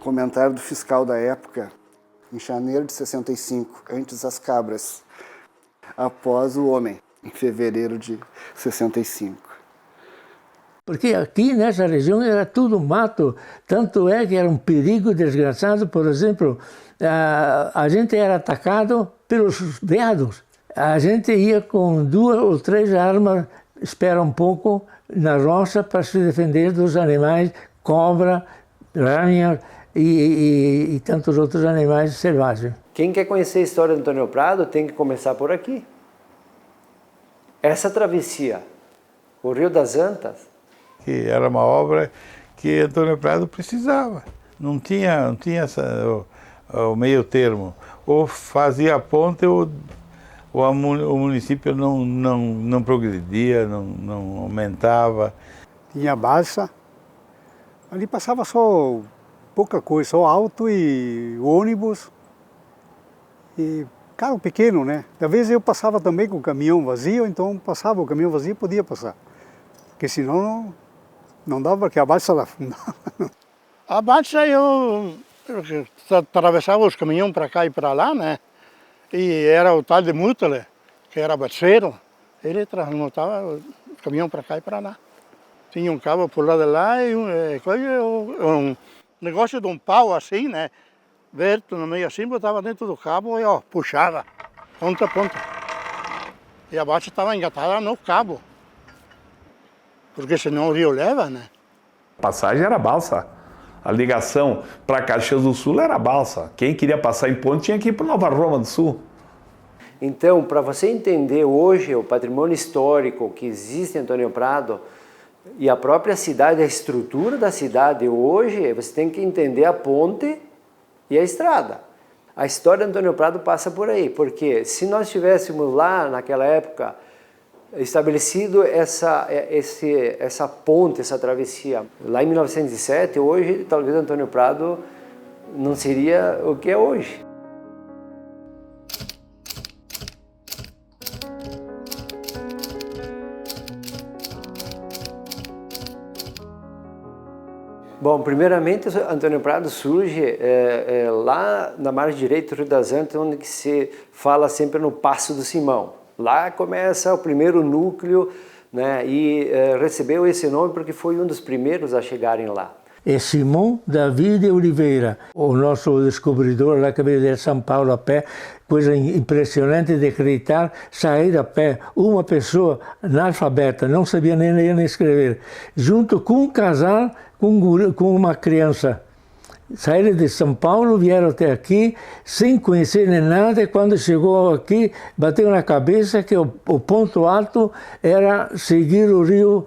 Comentário do fiscal da época, em janeiro de 65, antes as cabras, após o homem, em fevereiro de 65. Porque aqui nessa região era tudo mato, tanto é que era um perigo desgraçado. Por exemplo, a gente era atacado pelos veados. A gente ia com 2 ou 3 armas, espera um pouco, na roça para se defender dos animais, cobra, aranha e tantos outros animais selvagens. Quem quer conhecer a história do Antônio Prado tem que começar por aqui. Essa travessia, o Rio das Antas, que era uma obra que Antônio Prado precisava. Não tinha o meio termo. Ou fazia a ponte ou o município não progredia, não aumentava. Tinha balsa, ali passava só pouca coisa, só auto e ônibus e carro pequeno, né? Às vezes eu passava também com o caminhão vazio, então passava o caminhão vazio e podia passar. Porque senão não dava, porque a balsa afundava. A balsa eu atravessava os caminhões para cá e para lá, né? E era o tal de Mutale, que era bacheiro, ele transportava o caminhão para cá e para lá. Tinha um cabo por lá de lá e um negócio de um pau assim, né? Aberto no meio assim, botava dentro do cabo e ó, puxava, ponta a ponta. E a balsa estava engatada no cabo. Porque senão o rio leva, né? A passagem era balsa. A ligação para Caxias do Sul era balsa. Quem queria passar em ponte tinha que ir para Nova Roma do Sul. Então, para você entender hoje o patrimônio histórico que existe em Antônio Prado e a própria cidade, a estrutura da cidade hoje, você tem que entender a ponte e a estrada. A história de Antônio Prado passa por aí, porque se nós tivéssemos lá naquela época estabelecido essa ponte, essa travessia, lá em 1907, hoje talvez Antônio Prado não seria o que é hoje. Bom, primeiramente, Antônio Prado surge lá na margem direita do Rio das Antas, onde que se fala sempre no Passo do Simão. Lá começa o primeiro núcleo, né, e recebeu esse nome porque foi um dos primeiros a chegarem lá. É Simão David Oliveira, o nosso descobridor lá que veio de São Paulo a pé. Coisa impressionante de acreditar, sair a pé, uma pessoa analfabeta, não sabia nem ler nem escrever, junto com um casal, com uma criança. Saíram de São Paulo, vieram até aqui, sem conhecer nem nada, e quando chegou aqui, bateu na cabeça que o ponto alto era seguir o rio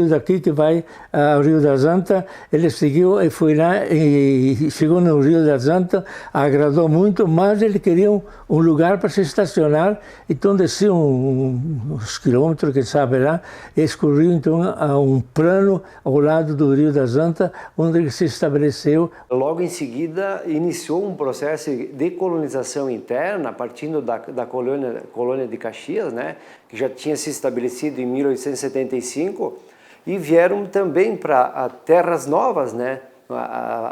daqui que vai ao Rio das Antas. Ele seguiu e foi lá e chegou no Rio das Antas, agradou muito, mas ele queria um lugar para se estacionar, então desceu uns quilômetros, quem sabe lá, e escorreu então a um plano ao lado do Rio das Antas, onde ele se estabeleceu. Logo em seguida, iniciou um processo de colonização interna, partindo da colônia de Caxias, né, que já tinha se estabelecido em 1875, e vieram também para terras novas, né,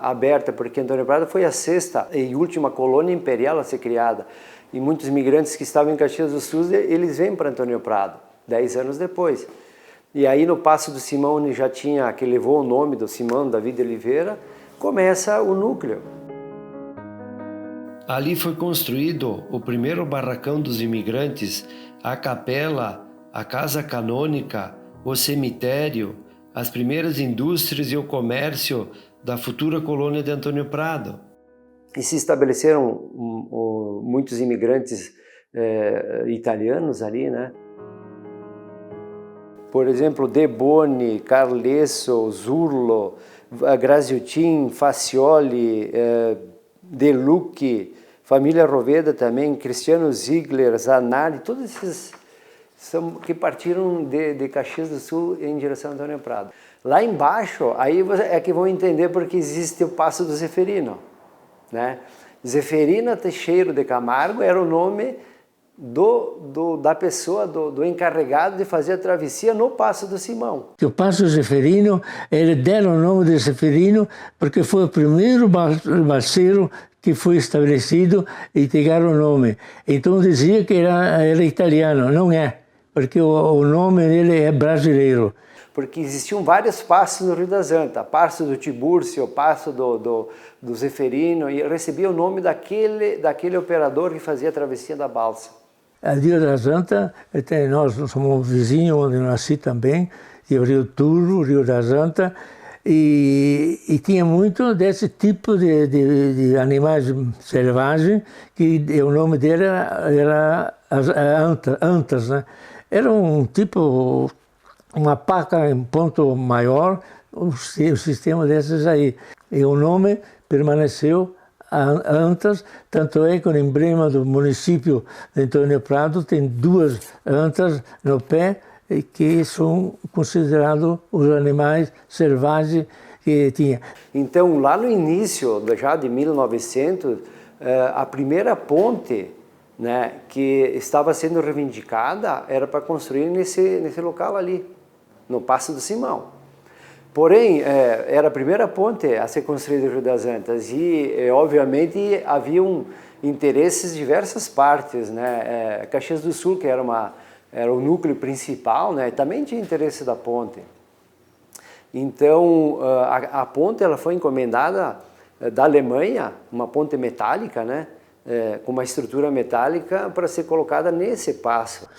aberta, porque Antônio Prado foi a 6ª e última colônia imperial a ser criada. E muitos imigrantes que estavam em Caxias do Sul, eles vêm para Antônio Prado, 10 anos depois. E aí no Passo do Simão, já tinha, que levou o nome do Simão David Oliveira, começa o núcleo. Ali foi construído o primeiro barracão dos imigrantes, a capela, a casa canônica, o cemitério, as primeiras indústrias e o comércio da futura colônia de Antônio Prado. E se estabeleceram muitos imigrantes italianos ali, né? Por exemplo, De Boni, Carlesso, Zurlo, Graziotin, Facioli, De Lucchi, família Roveda também, Cristiano Ziegler, Zanardi, todos esses são que partiram de Caxias do Sul em direção a Antônio Prado. Lá embaixo, aí é que vão entender porque existe o Passo do Zeferino, né? Zeferina Teixeira de Camargo era o nome da pessoa, do encarregado de fazer a travessia no Passo do Simão. O Passo Zeferino, eles deram o nome de Zeferino porque foi o primeiro balseiro que foi estabelecido e pegaram o nome. Então dizia que era italiano, não é, porque o nome dele é brasileiro. Porque existiam vários passos no Rio das Antas, Passo do Tibúrcio, Passo do Zeferino, e recebia o nome daquele operador que fazia a travessia da balsa. A Rio das Antas, nós somos vizinhos onde eu nasci também, de Rio Turvo, Rio das Antas, e tinha muito desse tipo de animais selvagens, que o nome dele era antas, né? Era um tipo, uma paca em ponto maior, o sistema desses aí. E o nome permaneceu antas, tanto é que o emblema do município de Antônio Prado tem duas antas no pé, que são considerados os animais selvagens que tinha. Então, lá no início, já de 1900, a primeira ponte, né, que estava sendo reivindicada era para construir nesse local ali, no Passo do Simão. Porém, era a primeira ponte a ser construída no Rio das Antas e, obviamente, haviam interesses de diversas partes, né? Caxias do Sul, que era o núcleo principal, né, também tinha interesse da ponte. Então, a ponte ela foi encomendada da Alemanha, uma ponte metálica, né, com uma estrutura metálica para ser colocada nesse passo.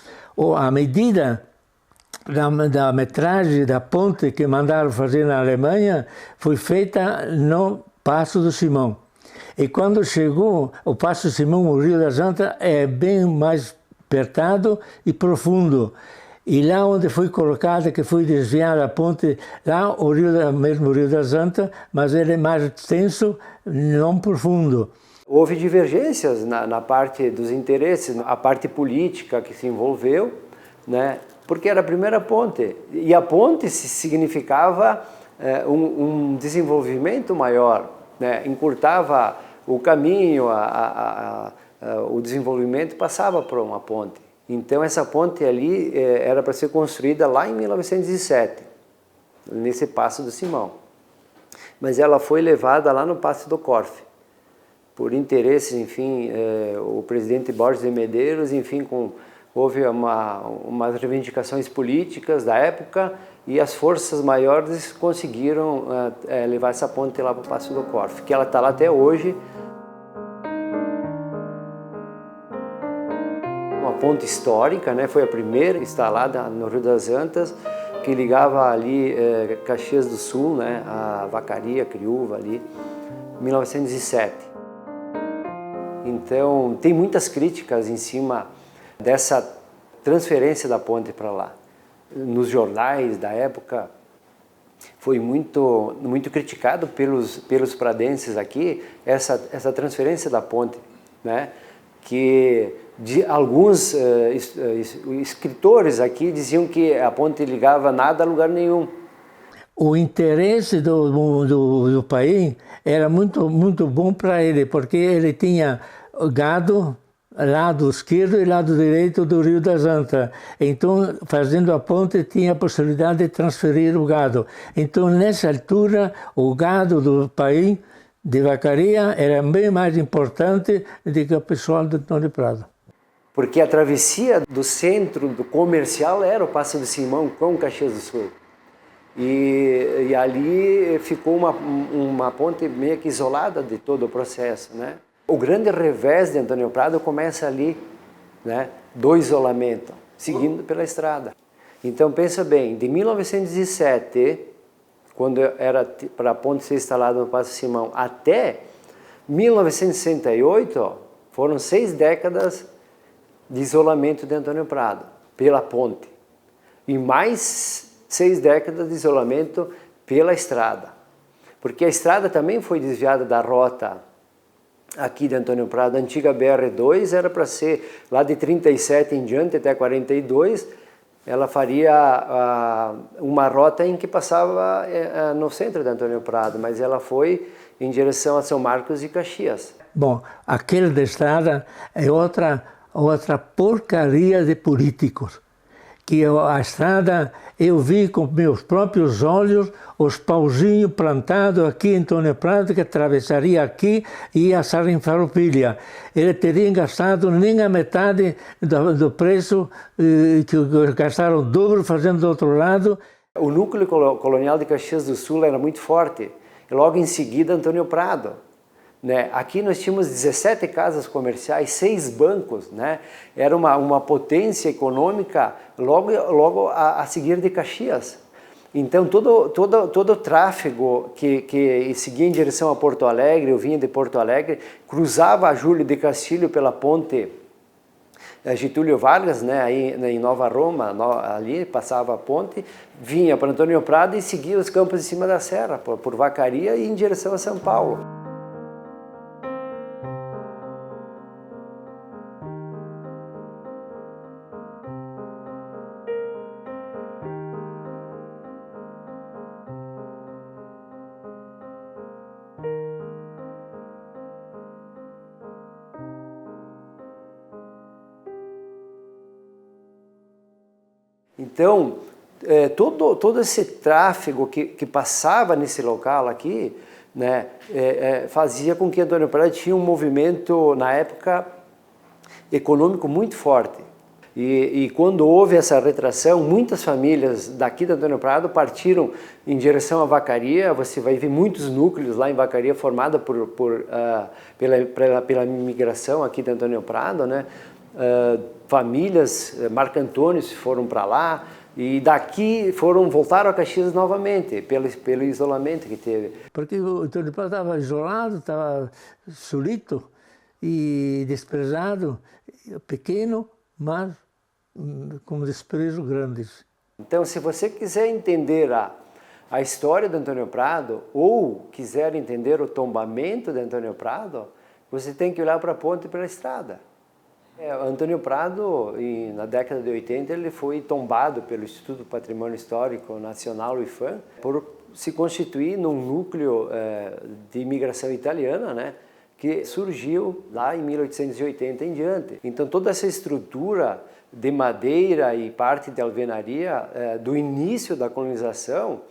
A medida da metragem da ponte que mandaram fazer na Alemanha foi feita no Passo do Simão. E quando chegou o Passo do Simão, o Rio das Antas é bem mais apertado e profundo. E lá onde foi colocada, que foi desviada a ponte, lá mesmo o Rio das Antas, mas ele é mais extenso, não profundo. Houve divergências na parte dos interesses, a parte política que se envolveu, né? Porque era a primeira ponte. E a ponte significava um desenvolvimento maior, né? Encurtava o caminho, o desenvolvimento passava por uma ponte. Então essa ponte ali era para ser construída lá em 1907, nesse Passo do Simão. Mas ela foi levada lá no Passo do Corfe. Por interesses, enfim, o presidente Borges de Medeiros, enfim, houve umas reivindicações políticas da época e as forças maiores conseguiram levar essa ponte lá para o Passo do Corfe, que ela está lá até hoje. Uma ponte histórica, né? Foi a primeira instalada no Rio das Antas, que ligava ali Caxias do Sul, né? A Vacaria, Criúva ali, em 1907. Então, tem muitas críticas em cima dessa transferência da ponte para lá. Nos jornais da época, foi muito criticado pelos pradenses aqui, essa transferência da ponte, né? Que alguns escritores aqui diziam que a ponte ligava nada a lugar nenhum. O interesse do país era muito bom para ele, porque ele tinha gado lado esquerdo e lado direito do Rio das Antas. Então, fazendo a ponte, tinha a possibilidade de transferir o gado. Então, nessa altura, o gado do país de Vacaria era bem mais importante do que o pessoal de Antônio Prado. Porque a travessia do centro do comercial era o Passo do Simão com Caxias do Sul. E ali ficou uma ponte meio que isolada de todo o processo, né? O grande revés de Antônio Prado começa ali, né, do isolamento, seguindo pela estrada. Então, pensa bem, de 1907, quando era para a ponte ser instalada no Passo Simão, até 1968, foram 6 décadas de isolamento de Antônio Prado, pela ponte. E mais 6 décadas de isolamento pela estrada. Porque a estrada também foi desviada da rota aqui de Antônio Prado. A antiga BR-2 era para ser lá de 37 em diante até 42, ela faria uma rota em que passava no centro de Antônio Prado, mas ela foi em direção a São Marcos e Caxias. Bom, aquele da estrada é outra outra porcaria de políticos. Que a estrada, eu vi com meus próprios olhos os pauzinhos plantados aqui em Antônio Prado, que atravessaria aqui e ia a em Farroupilha. Ele teria gastado nem a metade do preço que gastaram o dobro fazendo do outro lado. O núcleo colonial de Caxias do Sul era muito forte. E logo em seguida, Antônio Prado. Né? Aqui nós tínhamos 17 casas comerciais, 6 bancos, né? Era uma potência econômica logo a seguir de Caxias. Então todo o tráfego que seguia em direção a Porto Alegre, eu vinha de Porto Alegre, cruzava a Júlio de Castilho pela ponte Getúlio Vargas, né? Aí em Nova Roma, ali passava a ponte, vinha para Antônio Prado e seguia os campos de cima da serra, por Vacaria e em direção a São Paulo. Então, todo esse tráfego que passava nesse local aqui, né, fazia com que Antônio Prado tinha um movimento, na época, econômico muito forte. E quando houve essa retração, muitas famílias daqui de Antônio Prado partiram em direção à Vacaria. Você vai ver muitos núcleos lá em Vacaria formados pela imigração aqui de Antônio Prado, né? Famílias, Marcantônios foram para lá e daqui voltaram a Caxias novamente, pelo isolamento que teve. Porque o Antônio Prado estava isolado, estava solito e desprezado, pequeno, mas com desprezo grande. Então, se você quiser entender a história de Antônio Prado ou quiser entender o tombamento de Antônio Prado, você tem que olhar para a ponte e para a estrada. Antônio Prado, na década de 80, ele foi tombado pelo Instituto do Patrimônio Histórico Nacional, o IPHAN, por se constituir num núcleo de imigração italiana, né, que surgiu lá em 1880 em diante. Então, toda essa estrutura de madeira e parte de alvenaria do início da colonização,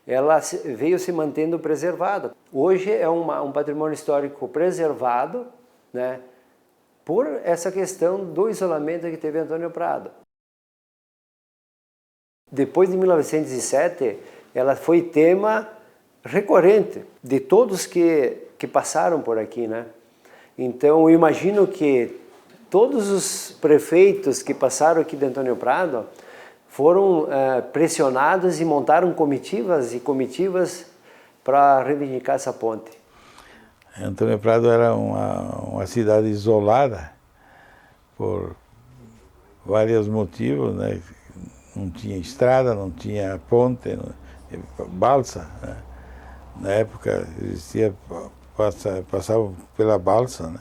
ela veio se mantendo preservada. Hoje é um patrimônio histórico preservado, né, por essa questão do isolamento que teve Antônio Prado. Depois de 1907, ela foi tema recorrente de todos que passaram por aqui, né? Então, eu imagino que todos os prefeitos que passaram aqui de Antônio Prado foram pressionados e montaram comitivas para reivindicar essa ponte. Antônio Prado era uma cidade isolada por vários motivos, né? Não tinha estrada, não tinha ponte, balsa, né? Na época existia, passavam pela balsa, né?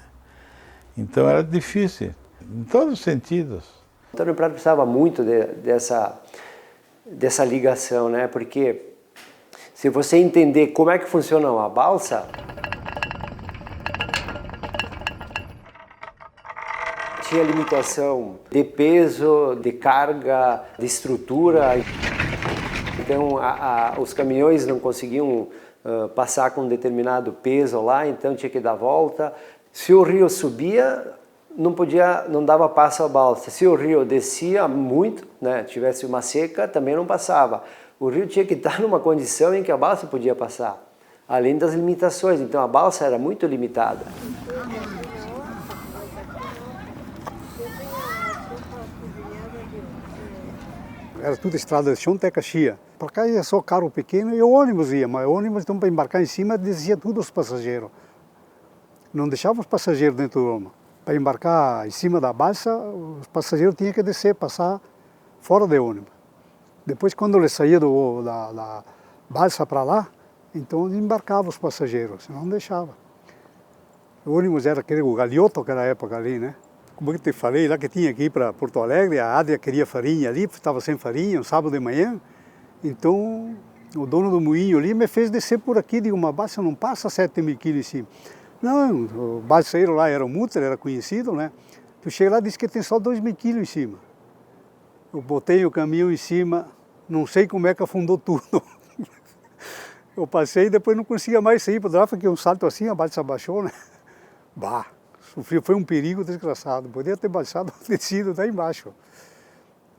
Então era difícil, em todos os sentidos. Antônio Prado precisava muito dessa ligação, né? Porque se você entender como é que funciona uma balsa, tinha limitação de peso, de carga, de estrutura. Então os caminhões não conseguiam passar com um determinado peso lá, então tinha que dar volta. Se o rio subia, não dava passo à balsa. Se o rio descia muito, né, tivesse uma seca, também não passava. O rio tinha que estar numa condição em que a balsa podia passar, além das limitações. Então a balsa era muito limitada. Era tudo estrada de chão até Caxias. Para cá ia só carro pequeno e o ônibus ia, mas o ônibus, então, para embarcar em cima, descia tudo os passageiros. Não deixava os passageiros dentro do ônibus. Para embarcar em cima da balsa, os passageiros tinham que descer, passar fora do ônibus. Depois, quando ele saía da balsa para lá, então embarcava os passageiros, senão não deixava. O ônibus era aquele galhoto naquela época ali, né? Como eu te falei, lá que tinha que ir para Porto Alegre, a Adria queria farinha ali, estava sem farinha, um sábado de manhã. Então, o dono do moinho ali me fez descer por aqui, digo, uma balsa não passa 7 mil quilos em cima. Não, o balseiro lá era o Mutter, era conhecido, né? Tu chega lá e diz que tem só 2.000 quilos em cima. Eu botei o caminhão em cima, não sei como é que afundou tudo. Eu passei e depois não conseguia mais sair, porque um salto assim, a balsa abaixou, né? Bah, sofri, foi um perigo desgraçado. Podia ter baixado, descido lá embaixo.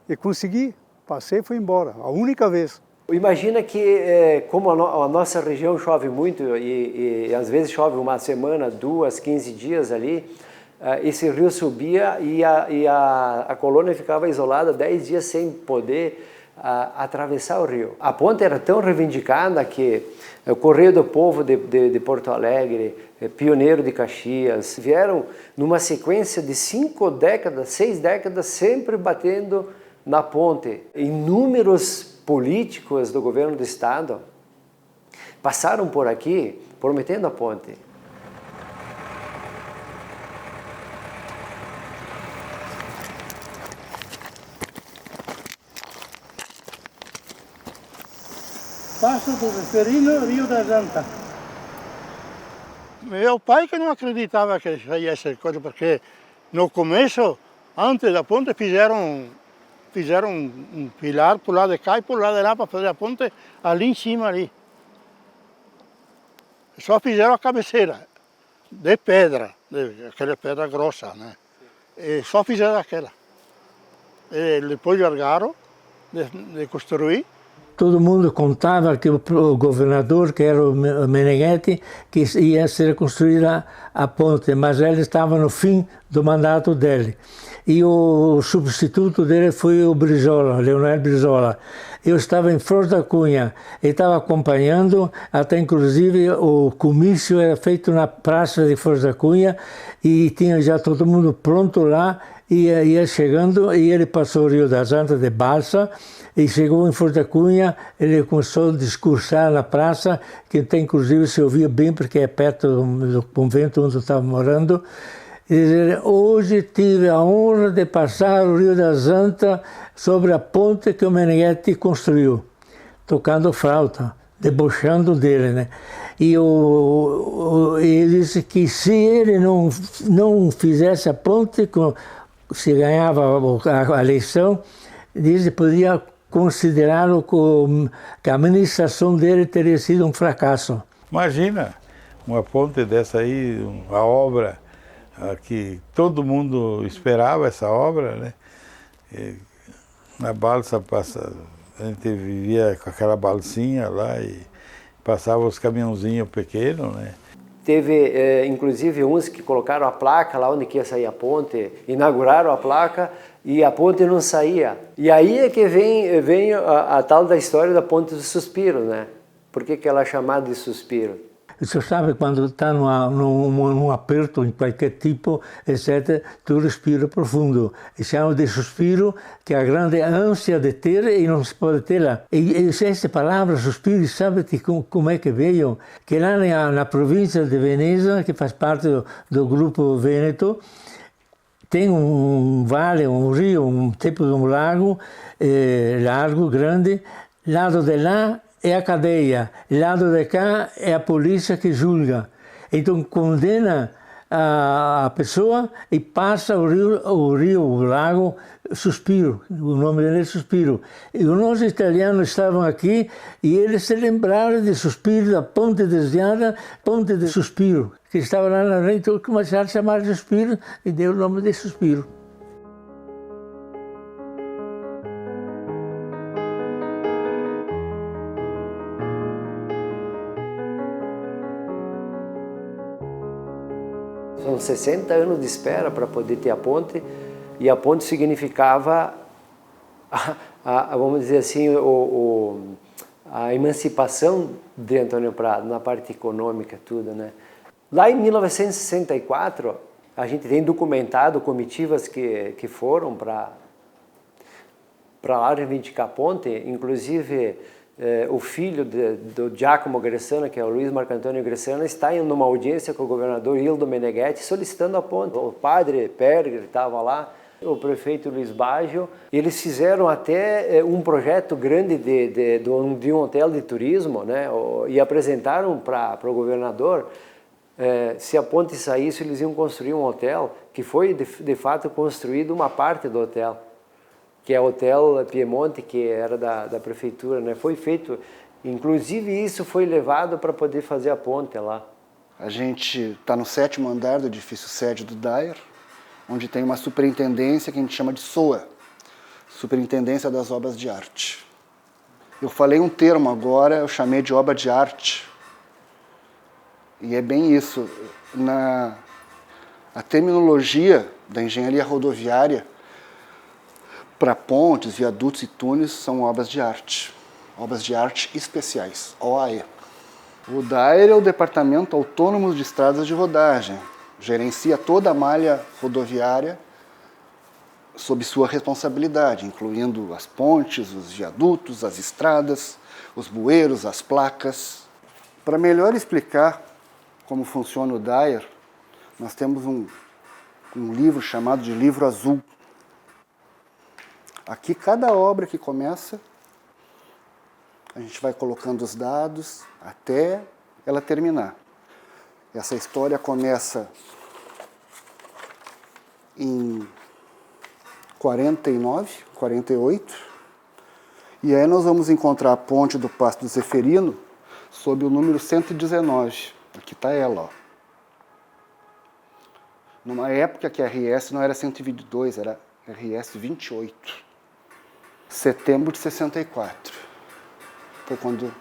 E consegui, passei e fui embora, a única vez. Imagina que, como a nossa região chove muito e às vezes chove uma semana, 2, 15 dias ali, esse rio subia e a colônia ficava isolada 10 dias sem poder atravessar o rio. A ponte era tão reivindicada que o Correio do Povo de Porto Alegre, Pioneiro de Caxias, vieram numa sequência de 5 décadas, 6 décadas, sempre batendo na ponte. Inúmeros políticos do governo do estado passaram por aqui prometendo a ponte. Passo do Zeferino, Rio das Antas. Meu pai que não acreditava que ia essa coisa, porque no começo, antes da ponte, fizeram um pilar por lá de cá e por lá de lá para fazer a ponte ali em cima ali. Só fizeram a cabeceira de pedra, aquela pedra grossa, né? E só fizeram aquela. E depois largaram de construir. Todo mundo contava que o governador, que era o Meneghetti, que ia ser construída a ponte, mas ele estava no fim do mandato dele. E o substituto dele foi o Brizola, Leonel Brizola. Eu estava em Flor da Cunha e estava acompanhando, até inclusive o comício era feito na praça de Flor da Cunha e tinha já todo mundo pronto lá, ia chegando e ele passou o Rio das Antas de balsa e chegou em Flor da Cunha, ele começou a discursar na praça, que até inclusive se ouvia bem porque é perto do convento onde eu estava morando, e dizer, hoje tive a honra de passar o Rio das Antas sobre a ponte que o Meneghetti construiu, tocando flauta, debochando dele, né? E ele disse que se ele não fizesse a ponte, se ganhava a eleição, disse que podia considerá-lo que a administração dele teria sido um fracasso. Imagina, uma ponte dessa aí, uma obra que todo mundo esperava, essa obra, né? E a balsa a gente vivia com aquela balsinha lá e passava os caminhãozinhos pequenos, né? Teve, inclusive, uns que colocaram a placa lá onde que ia sair a ponte, inauguraram a placa e a ponte não saía. E aí é que vem a tal da história da Ponte do Suspiro, né? Por que ela é chamada de suspiro? Você sabe, quando está num aperto, em qualquer tipo, etc., tu respira profundo. E chama de suspiro, que é a grande ânsia de ter e não se pode ter lá. E essa palavra, suspiro, sabe como é que veio? Que lá na província de Veneza, que faz parte do grupo Vêneto, tem um vale, um rio, um tipo de um lago, largo, grande. Lado de lá é a cadeia, lado de cá é a polícia que julga. Então condena a pessoa e passa o lago Suspiro, o nome dele é Suspiro. E os nossos italianos estavam aqui e eles se lembraram de Suspiro, da ponte desviada, ponte de Suspiro, que estava lá na frente, então começaram a chamar de Suspiro e deu o nome de Suspiro. São 60 anos de espera para poder ter a ponte, e a ponte significava, vamos dizer assim, a emancipação de Antônio Prado, na parte econômica, tudo, né? Lá em 1964, a gente tem documentado comitivas que foram para lá reivindicar a ponte, inclusive o filho do Giacomo Gressano, que é o Luiz Marco Antônio Gressano, está em uma audiência com o governador Ildo Meneghetti solicitando a ponte. O padre Perger estava lá, o prefeito Luiz Baggio. Eles fizeram até um projeto grande de um hotel de turismo, né? E apresentaram para o governador se a ponte saísse, eles iam construir um hotel, que foi de fato construído uma parte do hotel, que é o Hotel Piemonte, que era da prefeitura, né? Foi feito, inclusive isso foi levado para poder fazer a ponte lá. A gente está no 7º andar do edifício sede do Dyer, onde tem uma superintendência que a gente chama de SOA, Superintendência das Obras de Arte. Eu falei um termo agora, eu chamei de obra de arte, e é bem isso. A terminologia da engenharia rodoviária para pontes, viadutos e túneis são obras de arte especiais, OAE. O DAER é o Departamento Autônomo de Estradas de Rodagem, gerencia toda a malha rodoviária sob sua responsabilidade, incluindo as pontes, os viadutos, as estradas, os bueiros, as placas. Para melhor explicar como funciona o DAER, nós temos um livro chamado de Livro Azul. Aqui, cada obra que começa, a gente vai colocando os dados até ela terminar. Essa história começa em 49, 48, e aí nós vamos encontrar a ponte do Passo do Zeferino sob o número 119. Aqui está ela, ó. Numa época que a RS não era 122, era RS 28. Setembro de 64. Foi quando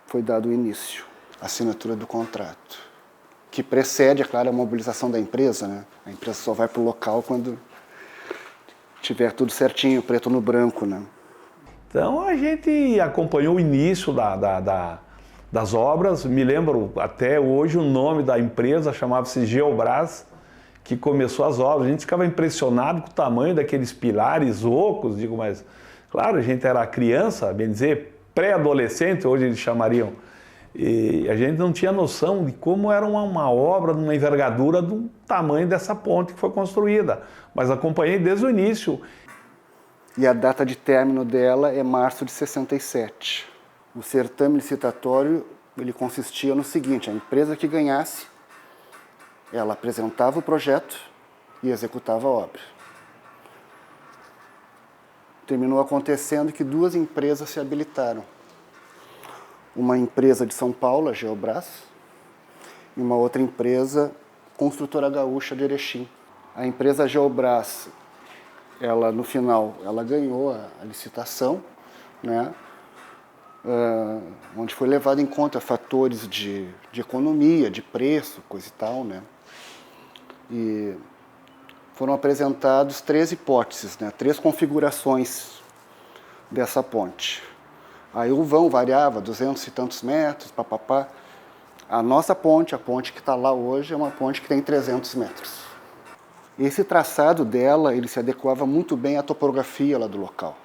foi dado o início, a assinatura do contrato. Que precede, é claro, a mobilização da empresa, né? A empresa só vai para o local quando tiver tudo certinho, preto no branco, né? Então a gente acompanhou o início das obras. Me lembro até hoje o nome da empresa, chamava-se Geobras, que começou as obras. A gente ficava impressionado com o tamanho daqueles pilares ocos, digo, mas claro, a gente era criança, bem dizer, pré-adolescente, hoje eles chamariam, e a gente não tinha noção de como era uma obra de uma envergadura do tamanho dessa ponte que foi construída, mas acompanhei desde o início. E a data de término dela é março de 67. O certame licitatório, ele consistia no seguinte: a empresa que ganhasse, ela apresentava o projeto e executava a obra. Terminou acontecendo que 2 empresas se habilitaram. Uma empresa de São Paulo, a Geobras, e uma outra empresa, Construtora Gaúcha de Erechim. A empresa Geobras, ela no final, ela ganhou a licitação, né? Onde foi levado em conta fatores de economia, de preço, coisa e tal, né? E foram apresentados 3 hipóteses, né? 3 configurações dessa ponte. Aí o vão variava, 200 e tantos metros, papapá. A nossa ponte, a ponte que está lá hoje, é uma ponte que tem 300 metros. Esse traçado dela, ele se adequava muito bem à topografia lá do local.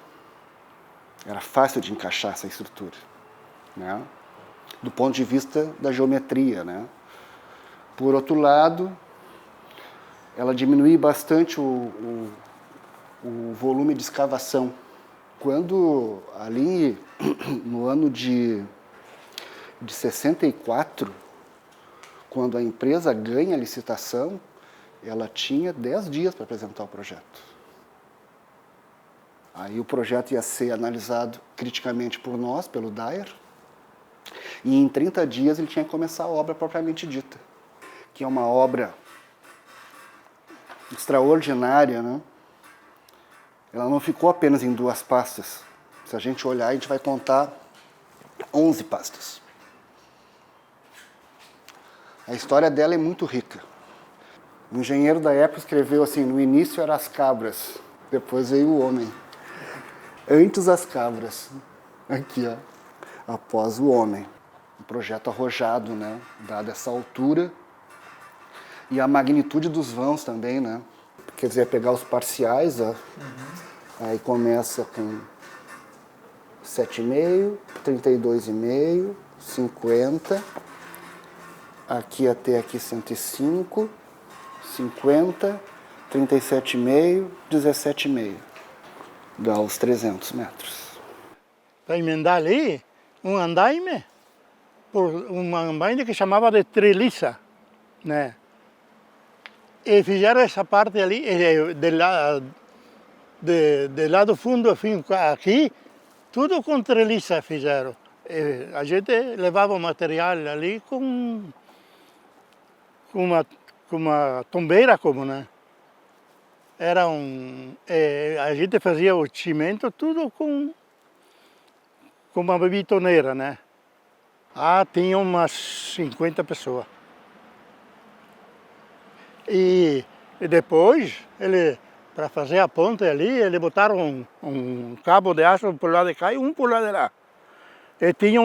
Era fácil de encaixar essa estrutura, né? Do ponto de vista da geometria, né? Por outro lado, ela diminuía bastante o volume de escavação. Quando ali no ano de 64, quando a empresa ganha a licitação, ela tinha 10 dias para apresentar o projeto. Aí o projeto ia ser analisado criticamente por nós, pelo DAER, e em 30 dias ele tinha que começar a obra propriamente dita, que é uma obra extraordinária, né? Ela não ficou apenas em 2 pastas. Se a gente olhar, a gente vai contar 11 pastas. A história dela é muito rica. O engenheiro da época escreveu assim: no início eram as cabras, depois veio o homem. Antes as cabras, aqui, ó, após o homem. Um projeto arrojado, né? Dada essa altura e a magnitude dos vãos também, né? Quer dizer, pegar os parciais, ó. Aí começa com 7,5, 32,5, 50, aqui até aqui 105, 50, 37,5, 17,5. Dá os 300 metros. Para emendar ali, um andaime, por uma máquina que chamava de treliça, né? E fizeram essa parte ali, de lado fundo, enfim, aqui, tudo com treliça fizeram. E a gente levava o material ali com uma tombeira, como, né? A gente fazia o cimento tudo com uma betoneira, né? Tinha umas 50 pessoas. E depois, para fazer a ponte ali, eles botaram um cabo de aço por lado de cá e um por lado de lá. E tinha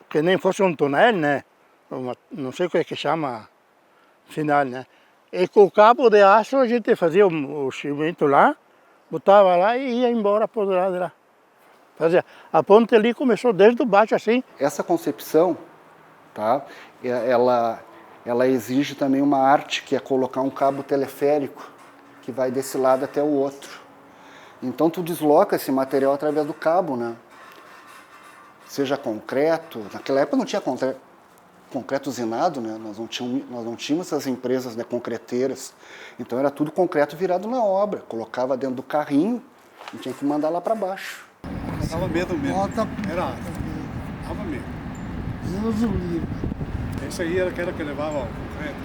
que nem fosse um túnel, né? Não sei o que é que chama, final, né? E com o cabo de aço a gente fazia o cimento lá, botava lá e ia embora por lado de lá. A ponte ali começou desde baixo assim. Essa concepção, tá? Ela exige também uma arte, que é colocar um cabo teleférico que vai desse lado até o outro. Então tu desloca esse material através do cabo, né? Seja concreto, naquela época não tinha concreto usinado, né? Nós não tínhamos essas empresas, né, concreteiras. Então era tudo concreto virado na obra. Colocava dentro do carrinho e tinha que mandar lá para baixo. Dava medo mesmo. Dava medo. Deus o livre. Essa aí era aquela que levava o concreto.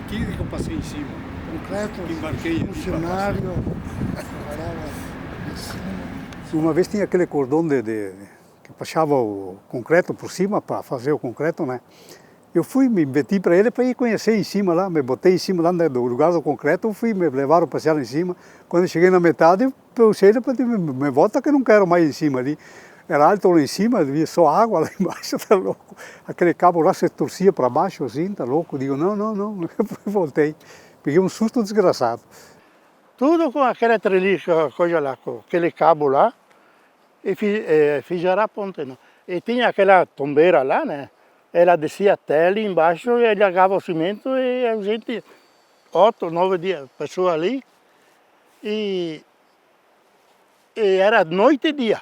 Aqui que eu passei em cima. Concreto, Embarquei funcionário, trabalhava em cima. Uma vez tinha aquele cordão que puxava o concreto por cima para fazer o concreto, né? Eu me meti para ele para ir conhecer em cima lá, me botei em cima lá do lugar do concreto, me levaram passear lá em cima. Quando eu cheguei na metade, eu puxei ele para me volta que eu não quero mais em cima ali. Era alto lá em cima, havia só água lá embaixo, tá louco. Aquele cabo lá se torcia para baixo assim, tá louco. Digo, não, eu voltei. Peguei um susto desgraçado. Tudo com aquela treliça, coisa lá, com aquele cabo lá, e fizeram a ponte, né? E tinha aquela tombeira lá, né? Ela descia até ali embaixo e ele largava o cimento e a gente, 8, 9 dias, pessoas ali. E era noite e dia.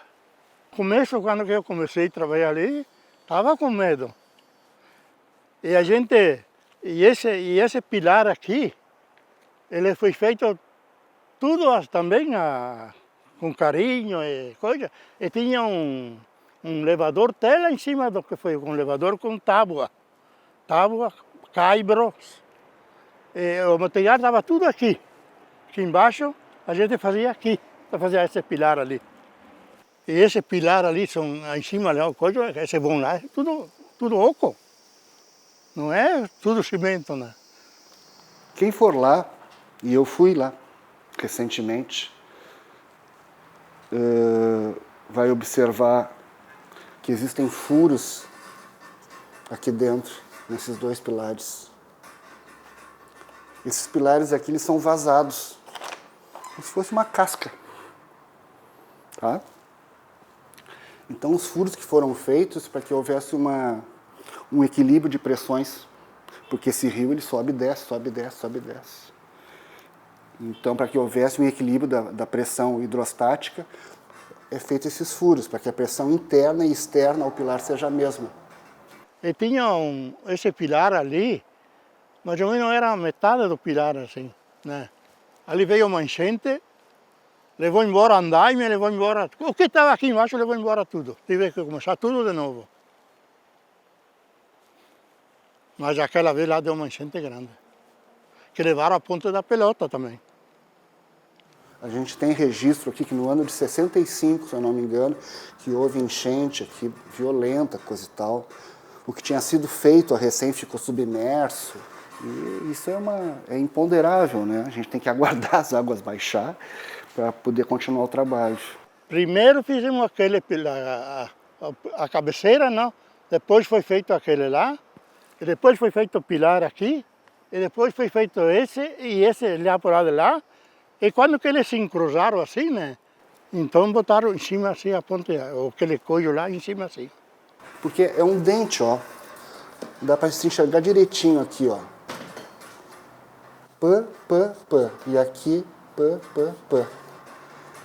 Começo, quando eu comecei a trabalhar ali, estava com medo. E esse pilar aqui, ele foi feito tudo também com carinho e coisa. E tinha um elevador tela em cima do que foi, um elevador com tábua, caibros. E o material estava tudo aqui. Aqui embaixo, a gente fazia aqui, para fazer esse pilar ali. E esse pilar ali, em cima, coisa, esse vão lá, é tudo oco. Não é tudo cimento, né? Quem for lá, e eu fui lá recentemente, vai observar que existem furos aqui dentro, nesses 2 pilares. Esses pilares aqui, eles são vazados, como se fosse uma casca, tá? Então os furos que foram feitos para que houvesse um equilíbrio de pressões, porque esse rio ele sobe e desce, sobe e desce, sobe e desce. Então, para que houvesse um equilíbrio da pressão hidrostática, é feito esses furos, para que a pressão interna e externa ao pilar seja a mesma. E tinha esse pilar ali, mais ou menos era a metade do pilar, assim, né? Ali veio uma enchente, levou embora andaime, levou embora... O que estava aqui embaixo levou embora tudo. Tive que começar tudo de novo. Mas aquela vez lá deu uma enchente grande, que levaram a ponte da Pelota também. A gente tem registro aqui que no ano de 65, se eu não me engano, que houve enchente aqui, violenta, coisa e tal. O que tinha sido feito, a recém ficou submerso. E isso é imponderável, né? A gente tem que aguardar as águas baixar para poder continuar o trabalho. Primeiro fizemos a cabeceira, não? Depois foi feito aquele lá, e depois foi feito o pilar aqui, e depois foi feito esse e esse lá por lado de lá. E quando que eles se encruzaram assim, né? Então botaram em cima assim a ponte, aquele coio lá em cima assim. Porque é um dente, ó. Dá para se enxergar direitinho aqui, ó. Pã. E aqui, pã.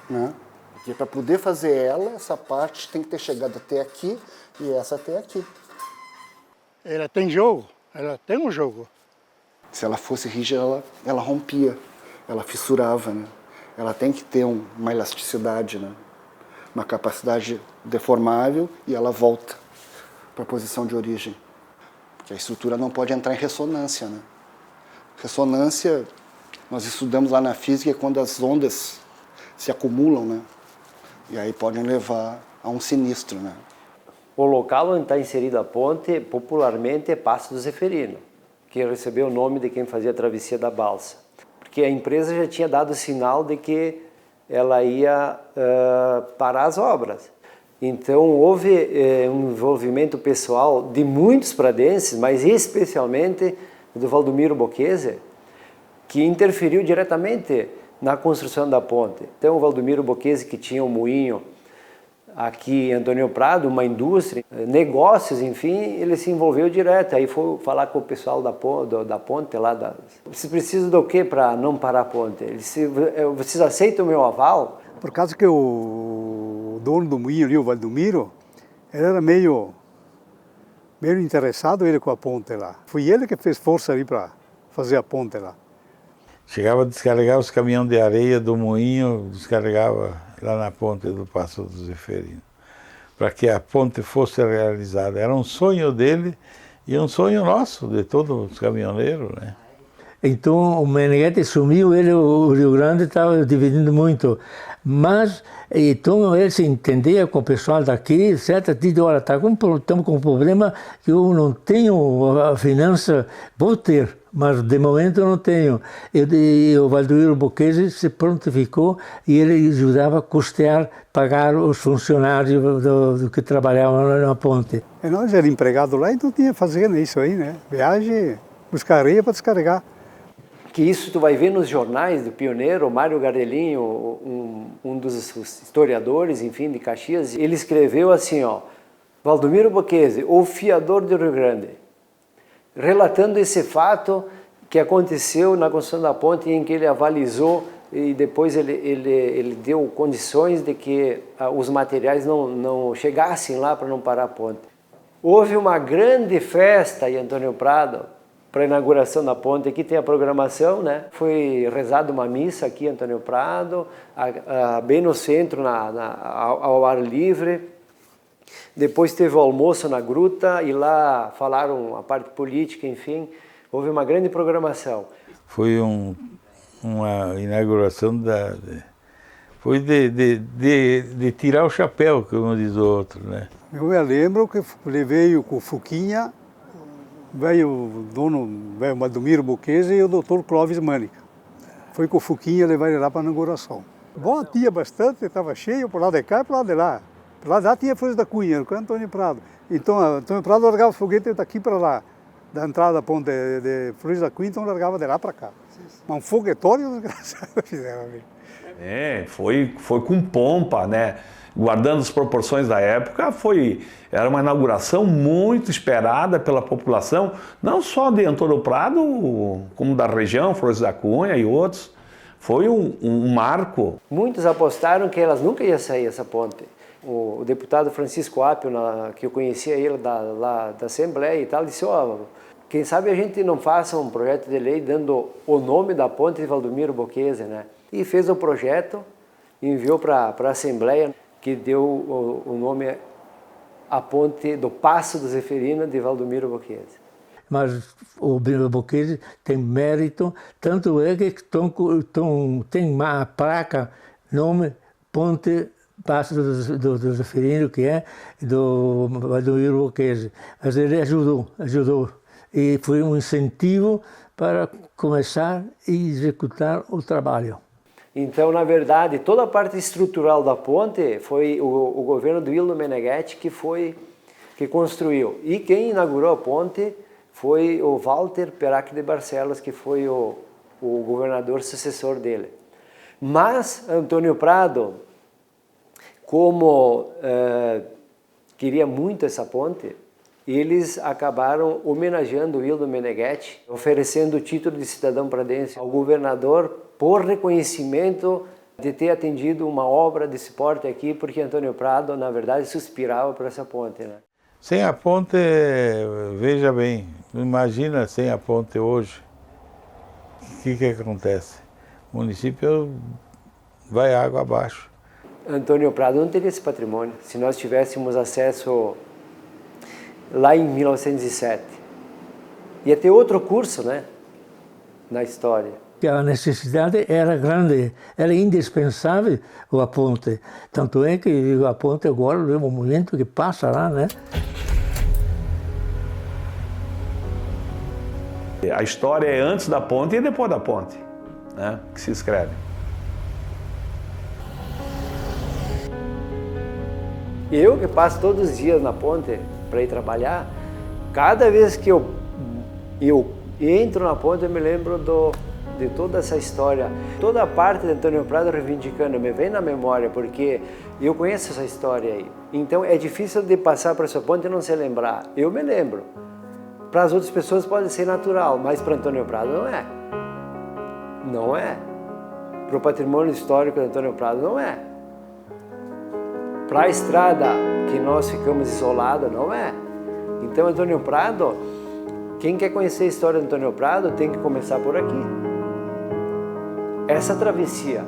Né? Porque para poder fazer ela, essa parte tem que ter chegado até aqui e essa até aqui. ela tem jogo, ela tem um jogo. Se ela fosse rígida, ela rompia, ela fissurava, né? Ela tem que ter uma elasticidade, né? Uma capacidade deformável e ela volta para a posição de origem. Porque a estrutura não pode entrar em ressonância, né? Ressonância, nós estudamos lá na física, quando as ondas se acumulam, né? E aí podem levar a um sinistro, né? O local onde está inserida a ponte, popularmente, é Passo do Zeferino, que recebeu o nome de quem fazia a travessia da balsa. Porque a empresa já tinha dado sinal de que ela ia parar as obras. Então, houve um envolvimento pessoal de muitos pradenses, mas especialmente do Valdomiro Bocchese, que interferiu diretamente na construção da ponte. Então, o Valdomiro Bocchese, que tinha um moinho aqui em Antônio Prado, uma indústria, negócios, enfim, ele se envolveu direto. Aí foi falar com o pessoal da ponte lá. Vocês precisam do quê para não parar a ponte? Vocês aceitam o meu aval? Por causa que o dono do moinho ali, o Valdomiro, ele era meio interessado ele com a ponte lá. Foi ele que fez força ali para fazer a ponte lá. Chegava a descarregar os caminhões de areia do moinho, descarregava lá na ponte do Passo do Zeferino, para que a ponte fosse realizada. Era um sonho dele e um sonho nosso, de todos os caminhoneiros, né? Então o Meneghetti sumiu, o Rio Grande estava dividindo muito. Mas, então ele se entendia com o pessoal daqui, etc. Disse, olha, estamos com um problema que eu não tenho a finança, vou ter, mas de momento eu não tenho. E o Valdomiro Bocchese se prontificou e ele ajudava a custear, pagar os funcionários do que trabalhavam na ponte. E nós éramos empregados lá e não tinha fazendo isso aí, né? Viagem, buscar areia para descarregar. Que isso tu vai ver nos jornais do pioneiro, o Mário Gardelinho, um dos historiadores, enfim, de Caxias, ele escreveu assim, ó, Valdomiro Bocchese, o fiador do Rio Grande, relatando esse fato que aconteceu na construção da ponte, em que ele avalizou e depois ele deu condições de que os materiais não chegassem lá para não parar a ponte. Houve uma grande festa em Antônio Prado, para a inauguração da ponte. Aqui tem a programação, né? Foi rezada uma missa aqui em Antônio Prado, bem no centro, ao ar livre. Depois teve o almoço na gruta e lá falaram a parte política, enfim. Houve uma grande programação. Foi uma inauguração foi de tirar o chapéu, como diz o outro, né? Eu me lembro que levei com o Fuquinha, veio o dono, veio o Valdomiro Bocchese e o doutor Clóvis Mânica. Foi com o Fuquinha levar ele lá para a inauguração. Bom, tinha bastante, estava cheio, por lá de cá e por lá de lá. Por lá de lá tinha Flores da Cunha, com Antônio Prado. Então, Antônio Prado largava o foguete daqui para lá, da entrada da ponte de Flores da Cunha, então largava de lá para cá. Mas um foguetório, desgraçado, fizeram ali. Foi com pompa, né? Guardando as proporções da época, era uma inauguração muito esperada pela população, não só de Antônio Prado, como da região, Flores da Cunha e outros. Foi um marco. Muitos apostaram que elas nunca iam sair, essa ponte. O deputado Francisco Apio, que eu conhecia ele da Assembleia e tal, disse, quem sabe a gente não faça um projeto de lei dando o nome da ponte de Valdomiro Bocchese, né? E fez o projeto, enviou para a Assembleia, que deu o nome à ponte do Passo do Zeferino de Valdomiro Bocchese. Mas o Bocchese tem mérito, tanto é que tem uma placa, nome Ponte Passo do Zeferino, que é do Valdomiro Bocchese. Mas ele ajudou. E foi um incentivo para começar e executar o trabalho. Então, na verdade, toda a parte estrutural da ponte foi o governo do Ildo Meneghetti que construiu. E quem inaugurou a ponte foi o Walter Perac de Barcelos, que foi o governador sucessor dele. Mas Antônio Prado, como queria muito essa ponte, eles acabaram homenageando o Ildo Meneghetti, oferecendo o título de cidadão pradense ao governador por reconhecimento de ter atendido uma obra desse porte aqui, porque Antônio Prado, na verdade, suspirava por essa ponte, né? Sem a ponte, veja bem, imagina sem a ponte hoje, o que acontece? O município vai água abaixo. Antônio Prado não teria esse patrimônio se nós tivéssemos acesso lá em 1907. Ia ter outro curso, né, na história. A necessidade era grande, era indispensável a ponte. Tanto é que a ponte agora é um momento que passa lá, né? A história é antes da ponte e depois da ponte, né, que se escreve. Eu que passo todos os dias na ponte para ir trabalhar, cada vez que eu entro na ponte eu me lembro de toda essa história. Toda a parte de Antônio Prado reivindicando me vem na memória, porque eu conheço essa história aí. Então é difícil de passar por essa ponte e não se lembrar. Eu me lembro. Para as outras pessoas pode ser natural, mas para Antônio Prado não é. Não é. Para o patrimônio histórico de Antônio Prado não é. Para a estrada que nós ficamos isolados, não é. Então Antônio Prado, quem quer conhecer a história de Antônio Prado tem que começar por aqui. Essa travessia